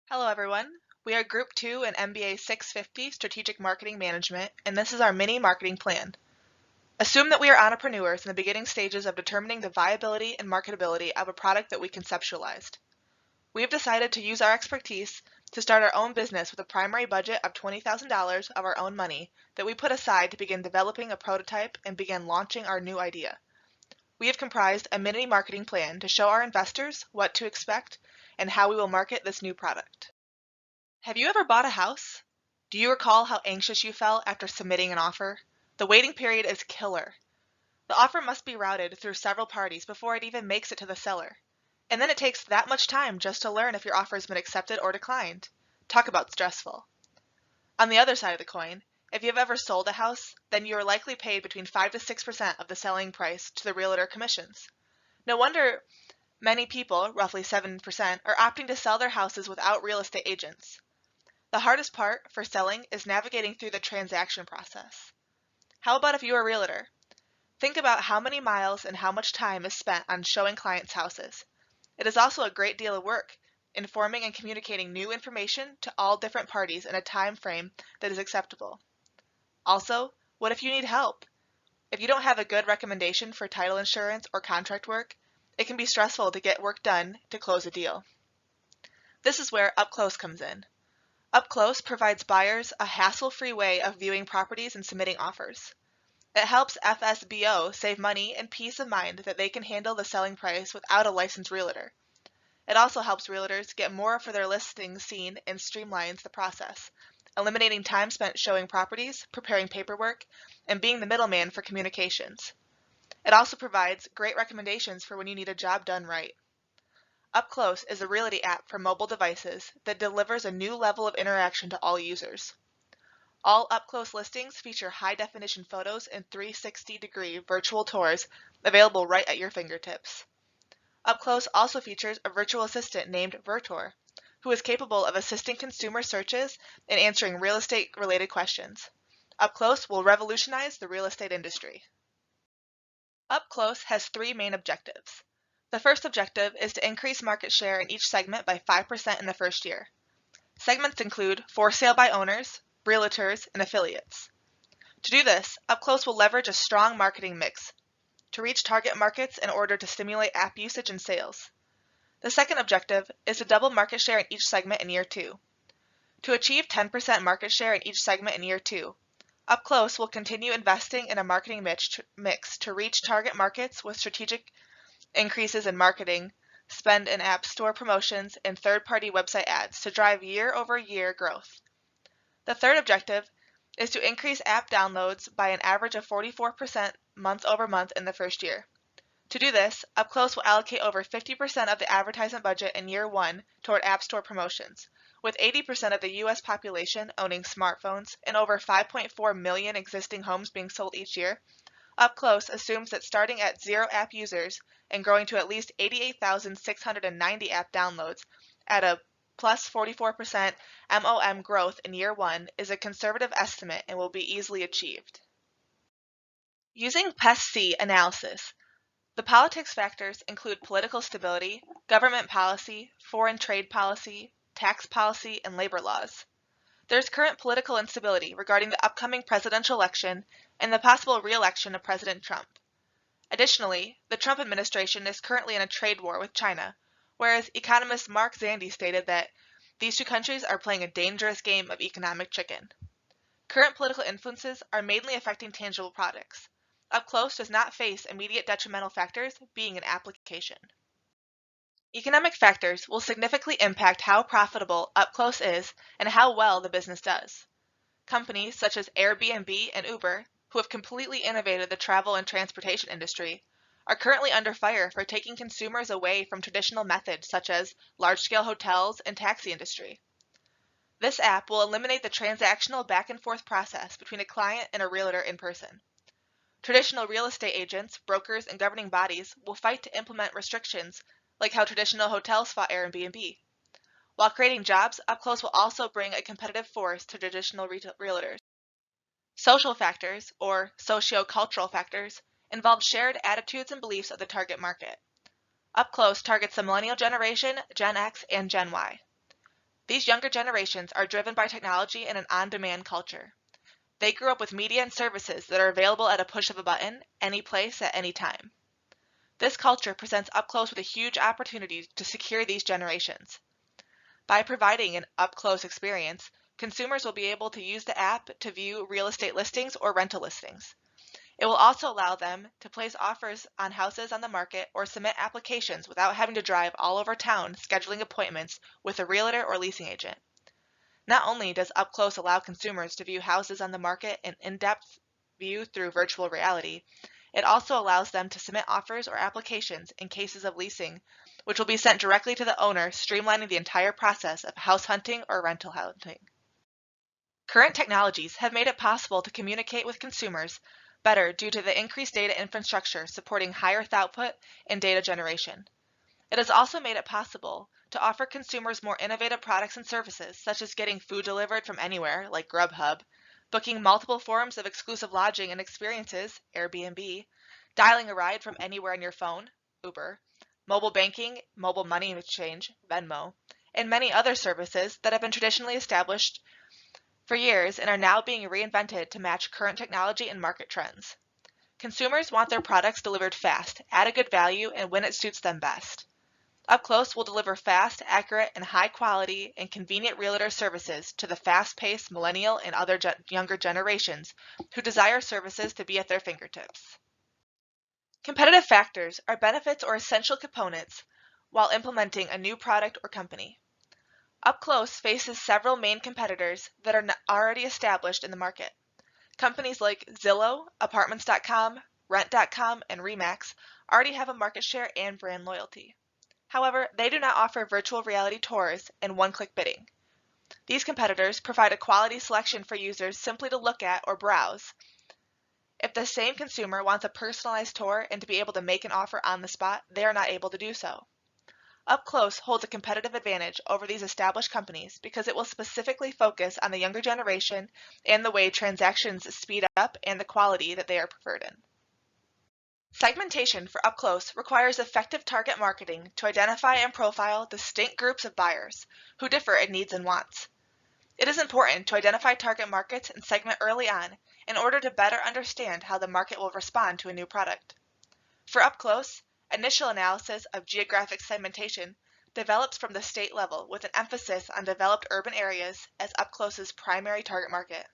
Hello everyone. We are Group 2 in MBA650 Strategic Marketing Management, and this is our mini marketing plan. Assume that we are entrepreneurs in the beginning stages of determining the viability and marketability of a product that we conceptualized. We have decided to use our expertise to start our own business with a primary budget of $20,000 of our own money that we put aside to begin developing a prototype and begin launching our new idea. We have comprised a mini marketing plan to show our investors what to expect and how we will market this new product. Have you ever bought a house? Do you recall how anxious you felt after submitting an offer? The waiting period is killer. The offer must be routed through several parties before it even makes it to the seller. And then it takes that much time just to learn if your offer has been accepted or declined. Talk about stressful. On the other side of the coin, if you have ever sold a house, then you are likely paid between 5 to 6% of the selling price to the realtor commissions. No wonder many people, roughly 7%, are opting to sell their houses without real estate agents. The hardest part for selling is navigating through the transaction process. How about if you are a realtor? Think about how many miles and how much time is spent on showing clients houses. It is also a great deal of work, informing and communicating new information to all different parties in a time frame that is acceptable. Also, what if you need help? If you don't have a good recommendation for title insurance or contract work, it can be stressful to get work done to close a deal. This is where Up Close comes in. Up Close provides buyers a hassle-free way of viewing properties and submitting offers. It helps FSBO save money and peace of mind that they can handle the selling price without a licensed realtor. It also helps realtors get more for their listings seen and streamlines the process, eliminating time spent showing properties, preparing paperwork, and being the middleman for communications. It also provides great recommendations for when you need a job done right. Up Close is a realty app for mobile devices that delivers a new level of interaction to all users. All Up Close listings feature high-definition photos and 360-degree virtual tours available right at your fingertips. Up Close also features a virtual assistant named Virtor, who is capable of assisting consumer searches and answering real estate-related questions. Up Close will revolutionize the real estate industry. Up Close has three main objectives. The first objective is to increase market share in each segment by 5% in the first year. Segments include for sale by owners, realtors, and affiliates. To do this, Up Close will leverage a strong marketing mix to reach target markets in order to stimulate app usage and sales. The second objective is to double market share in each segment in year 2. To achieve 10% market share in each segment in year 2, Up Close will continue investing in a marketing mix to reach target markets with strategic increases in marketing, spend in app store promotions, and third-party website ads to drive year-over-year growth. The third objective is to increase app downloads by an average of 44% month-over-month in the first year. To do this, Up Close will allocate over 50% of the advertisement budget in year 1 toward app store promotions. With 80% of the U.S. population owning smartphones and over 5.4 million existing homes being sold each year, Up Close assumes that starting at 0 app users and growing to at least 88,690 app downloads at a plus 44% MOM growth in year 1 is a conservative estimate and will be easily achieved. Using PESC analysis, the politics factors include political stability, government policy, foreign trade policy, tax policy, and labor laws. There is current political instability regarding the upcoming presidential election and the possible re-election of President Trump. Additionally, the Trump administration is currently in a trade war with China, whereas economist Mark Zandi stated that these two countries are playing a dangerous game of economic chicken. Current political influences are mainly affecting tangible products. Up Close does not face immediate detrimental factors, being an application. Economic factors will significantly impact how profitable Up Close is and how well the business does. Companies such as Airbnb and Uber, who have completely innovated the travel and transportation industry, are currently under fire for taking consumers away from traditional methods such as large-scale hotels and taxi industry. This app will eliminate the transactional back-and-forth process between a client and a realtor in person. Traditional real estate agents, brokers, and governing bodies will fight to implement restrictions like how traditional hotels fought Airbnb. While creating jobs, Up Close will also bring a competitive force to traditional realtors. Social factors, or socio-cultural factors, involve shared attitudes and beliefs of the target market. Up Close targets the millennial generation, Gen X, and Gen Y. These younger generations are driven by technology and an on-demand culture. They grew up with media and services that are available at a push of a button, any place, at any time. This culture presents Up Close with a huge opportunity to secure these generations. By providing an up-close experience, consumers will be able to use the app to view real estate listings or rental listings. It will also allow them to place offers on houses on the market or submit applications without having to drive all over town scheduling appointments with a realtor or leasing agent. Not only does Up Close allow consumers to view houses on the market in in-depth view through virtual reality, it also allows them to submit offers or applications in cases of leasing, which will be sent directly to the owner, streamlining the entire process of house hunting or rental hunting. Current technologies have made it possible to communicate with consumers better due to the increased data infrastructure supporting higher throughput and data generation. It has also made it possible to offer consumers more innovative products and services, such as getting food delivered from anywhere, like Grubhub, booking multiple forms of exclusive lodging and experiences, Airbnb, dialing a ride from anywhere on your phone, Uber, mobile banking, mobile money exchange, Venmo, and many other services that have been traditionally established for years and are now being reinvented to match current technology and market trends. Consumers want their products delivered fast, at a good value, and when it suits them best. Up Close will deliver fast, accurate, and high-quality and convenient realtor services to the fast-paced millennial and other younger generations who desire services to be at their fingertips. Competitive factors are benefits or essential components while implementing a new product or company. Up Close faces several main competitors that are already established in the market. Companies like Zillow, Apartments.com, Rent.com, and RE/MAX already have a market share and brand loyalty. However, they do not offer virtual reality tours and one-click bidding. These competitors provide a quality selection for users simply to look at or browse. If the same consumer wants a personalized tour and to be able to make an offer on the spot, they are not able to do so. Up Close holds a competitive advantage over these established companies because it will specifically focus on the younger generation and the way transactions speed up and the quality that they are preferred in. Segmentation for Up Close requires effective target marketing to identify and profile distinct groups of buyers who differ in needs and wants. It is important to identify target markets and segment early on in order to better understand how the market will respond to a new product. For Up Close, initial analysis of geographic segmentation develops from the state level with an emphasis on developed urban areas as Up Close's primary target market.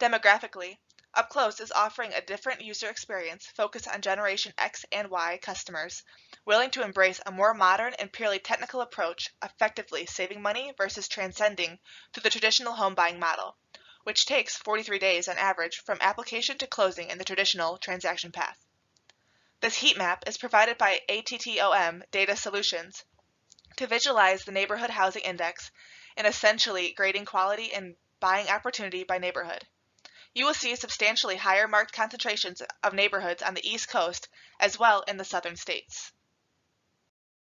Demographically, Up Close is offering a different user experience focused on Generation X and Y customers, willing to embrace a more modern and purely technical approach, effectively saving money versus transcending through the traditional home buying model, which takes 43 days on average from application to closing in the traditional transaction path. This heat map is provided by ATTOM Data Solutions to visualize the neighborhood housing index and essentially grading quality and buying opportunity by neighborhood. You will see substantially higher marked concentrations of neighborhoods on the East Coast as well in the southern states.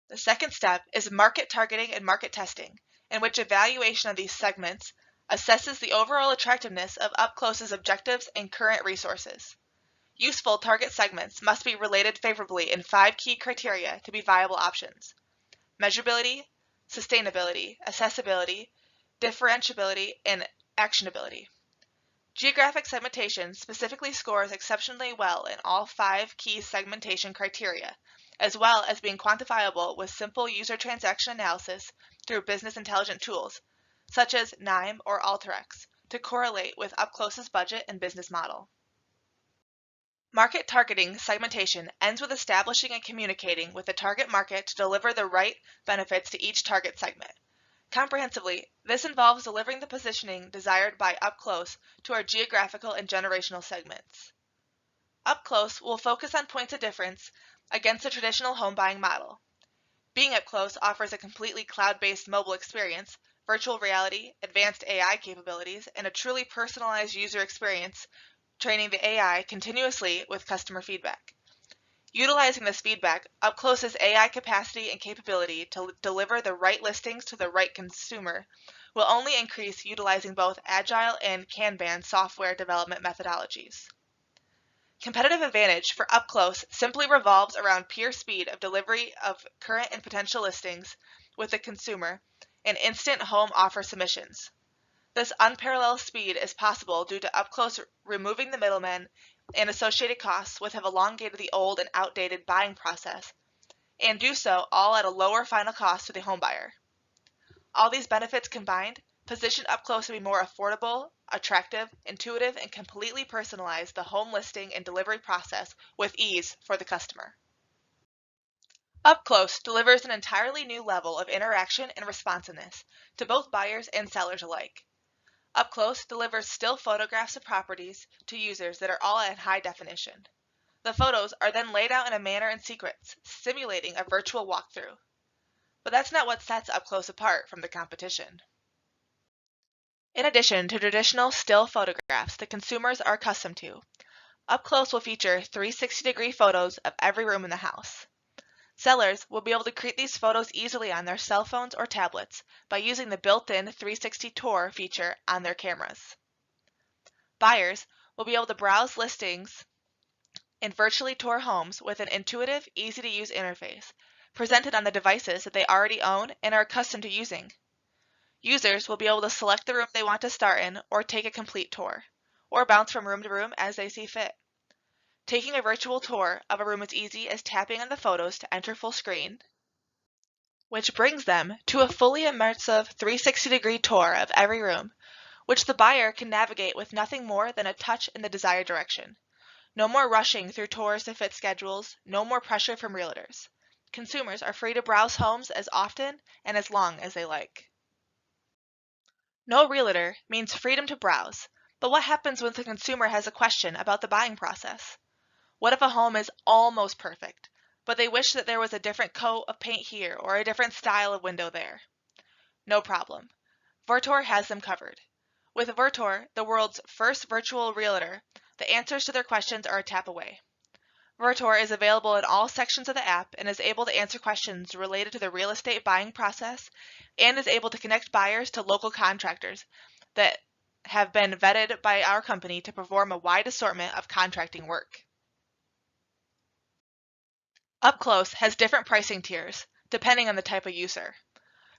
The second step is market targeting and market testing, in which evaluation of these segments assesses the overall attractiveness of Up Close's objectives and current resources. Useful target segments must be related favorably in 5 key criteria to be viable options: measurability, sustainability, accessibility, differentiability, and actionability. Geographic segmentation specifically scores exceptionally well in all 5 key segmentation criteria, as well as being quantifiable with simple user transaction analysis through business intelligence tools, such as NIME or Alteryx, to correlate with Up Close's budget and business model. Market targeting segmentation ends with establishing and communicating with the target market to deliver the right benefits to each target segment. Comprehensively, this involves delivering the positioning desired by Up Close to our geographical and generational segments. Up Close will focus on points of difference against the traditional home buying model. Being Up Close offers a completely cloud-based mobile experience, virtual reality, advanced AI capabilities, and a truly personalized user experience, training the AI continuously with customer feedback. Utilizing this feedback, Up Close's AI capacity and capability to deliver the right listings to the right consumer will only increase utilizing both Agile and Kanban software development methodologies. Competitive advantage for Up Close simply revolves around pure speed of delivery of current and potential listings with the consumer and instant home offer submissions. This unparalleled speed is possible due to up-close removing the middlemen and associated costs which have elongated the old and outdated buying process, and do so all at a lower final cost to the homebuyer. All these benefits combined position up-close to be more affordable, attractive, intuitive, and completely personalize the home listing and delivery process with ease for the customer. Up Close delivers an entirely new level of interaction and responsiveness to both buyers and sellers alike. Up Close delivers still photographs of properties to users that are all at high definition. The photos are then laid out in a manner and sequence, simulating a virtual walkthrough. But that's not what sets Up Close apart from the competition. In addition to traditional still photographs that consumers are accustomed to, Up Close will feature 360-degree photos of every room in the house. Sellers will be able to create these photos easily on their cell phones or tablets by using the built-in 360 Tour feature on their cameras. Buyers will be able to browse listings and virtually tour homes with an intuitive, easy-to-use interface, presented on the devices that they already own and are accustomed to using. Users will be able to select the room they want to start in or take a complete tour, or bounce from room to room as they see fit. Taking a virtual tour of a room is easy as tapping on the photos to enter full screen, which brings them to a fully immersive 360-degree tour of every room, which the buyer can navigate with nothing more than a touch in the desired direction. No more rushing through tours to fit schedules, no more pressure from realtors. Consumers are free to browse homes as often and as long as they like. No realtor means freedom to browse, but what happens when the consumer has a question about the buying process? What if a home is almost perfect, but they wish that there was a different coat of paint here or a different style of window there? No problem. Vertor has them covered. With Vertor, the world's first virtual realtor, the answers to their questions are a tap away. Vertor is available in all sections of the app and is able to answer questions related to the real estate buying process and is able to connect buyers to local contractors that have been vetted by our company to perform a wide assortment of contracting work. Up Close has different pricing tiers, depending on the type of user.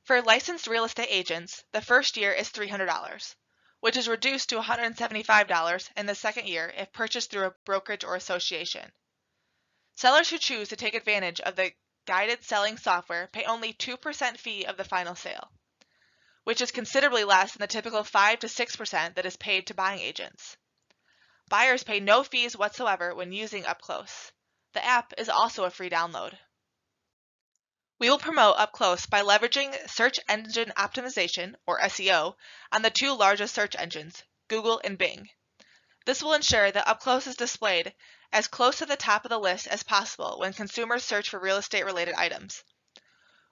For licensed real estate agents, the first year is $300, which is reduced to $175 in the second year if purchased through a brokerage or association. Sellers who choose to take advantage of the guided selling software pay only 2% fee of the final sale, which is considerably less than the typical 5 to 6% that is paid to buying agents. Buyers pay no fees whatsoever when using Up Close. The app is also a free download. We will promote Up Close by leveraging search engine optimization, or SEO, on the two largest search engines, Google and Bing. This will ensure that Up Close is displayed as close to the top of the list as possible when consumers search for real estate-related items.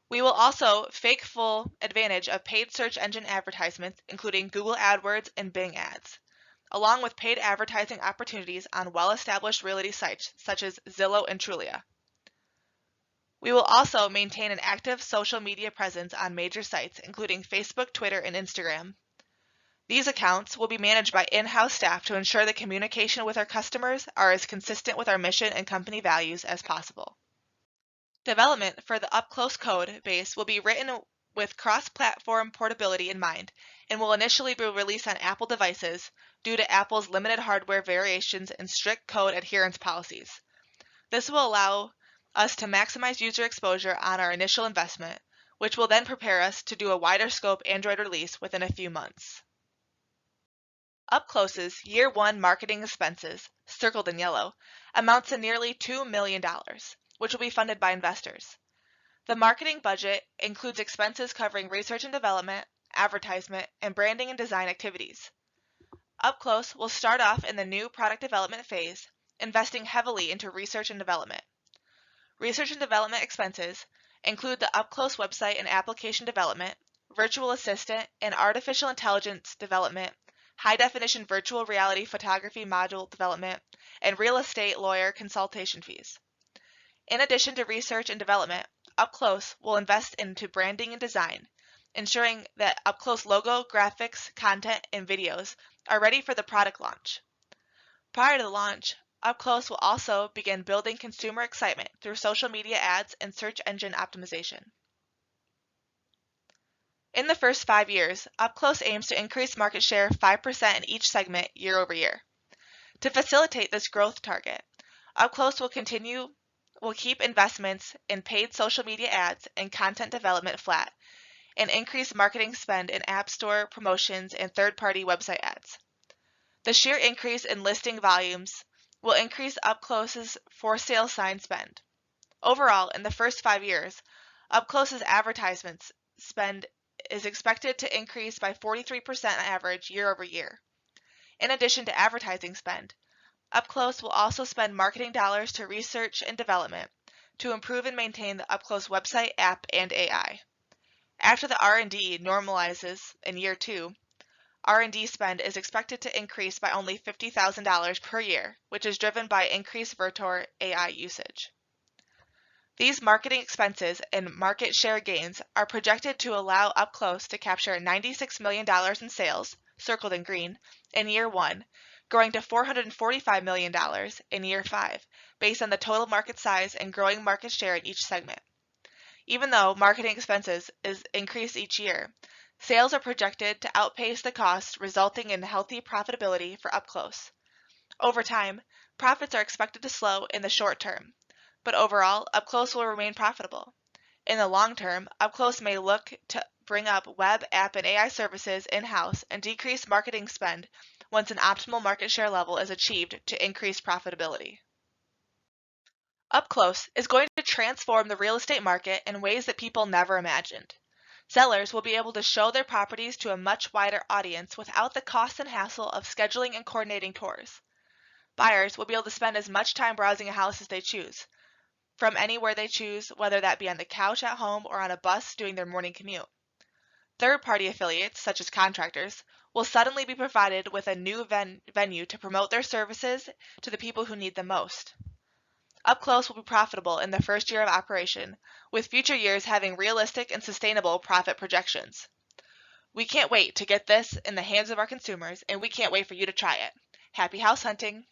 We will also take full advantage of paid search engine advertisements, including Google AdWords and Bing ads, along with paid advertising opportunities on well-established realty sites such as Zillow and Trulia. We will also maintain an active social media presence on major sites, including Facebook, Twitter, and Instagram. These accounts will be managed by in-house staff to ensure that communication with our customers are as consistent with our mission and company values as possible. Development for the Up Close code base will be written with cross-platform portability in mind and will initially be released on Apple devices due to Apple's limited hardware variations and strict code adherence policies. This will allow us to maximize user exposure on our initial investment, which will then prepare us to do a wider scope Android release within a few months. Up Close's year one marketing expenses, circled in yellow, amounts to nearly $2 million, which will be funded by investors. The marketing budget includes expenses covering research and development, advertisement, and branding and design activities. Up Close will start off in the new product development phase, investing heavily into research and development. Research and development expenses include the Up Close website and application development, virtual assistant and artificial intelligence development, high-definition virtual reality photography module development, and real estate lawyer consultation fees. In addition to research and development, Up Close will invest into branding and design, ensuring that Up Close logo, graphics, content, and videos are ready for the product launch. Prior to the launch, Up Close will also begin building consumer excitement through social media ads and search engine optimization. In the first 5 years, UpClose aims to increase market share 5% in each segment year over year. To facilitate this growth target, UpClose will keep investments in paid social media ads and content development flat, and increase marketing spend in App Store promotions and third-party website ads. The sheer increase in listing volumes will increase UpClose's for-sale sign spend. Overall, in the first 5 years, UpClose's advertisements spend is expected to increase by 43% on average year over year. In addition to advertising spend, UpClose will also spend marketing dollars to research and development to improve and maintain the UpClose website, app, and AI. After the R&D normalizes in year 2, R&D spend is expected to increase by only $50,000 per year, which is driven by increased Vertor AI usage. These marketing expenses and market share gains are projected to allow UpClose to capture $96 million in sales, circled in green, in year 1, growing to $445 million in year 5, based on the total market size and growing market share in each segment. Even though marketing expenses increase each year, sales are projected to outpace the costs, resulting in healthy profitability for UpClose. Over time, profits are expected to slow in the short term, but overall, UpClose will remain profitable. In the long term, UpClose may look to bring up web, app, and AI services in-house and decrease marketing spend once an optimal market share level is achieved to increase profitability. UpClose is going to transform the real estate market in ways that people never imagined. Sellers will be able to show their properties to a much wider audience without the cost and hassle of scheduling and coordinating tours. Buyers will be able to spend as much time browsing a house as they choose, from anywhere they choose, whether that be on the couch at home or on a bus doing their morning commute. Third-party affiliates, such as contractors, will suddenly be provided with a new venue to promote their services to the people who need them most. UpClose will be profitable in the first year of operation, with future years having realistic and sustainable profit projections. We can't wait to get this in the hands of our consumers, and we can't wait for you to try it. Happy house hunting!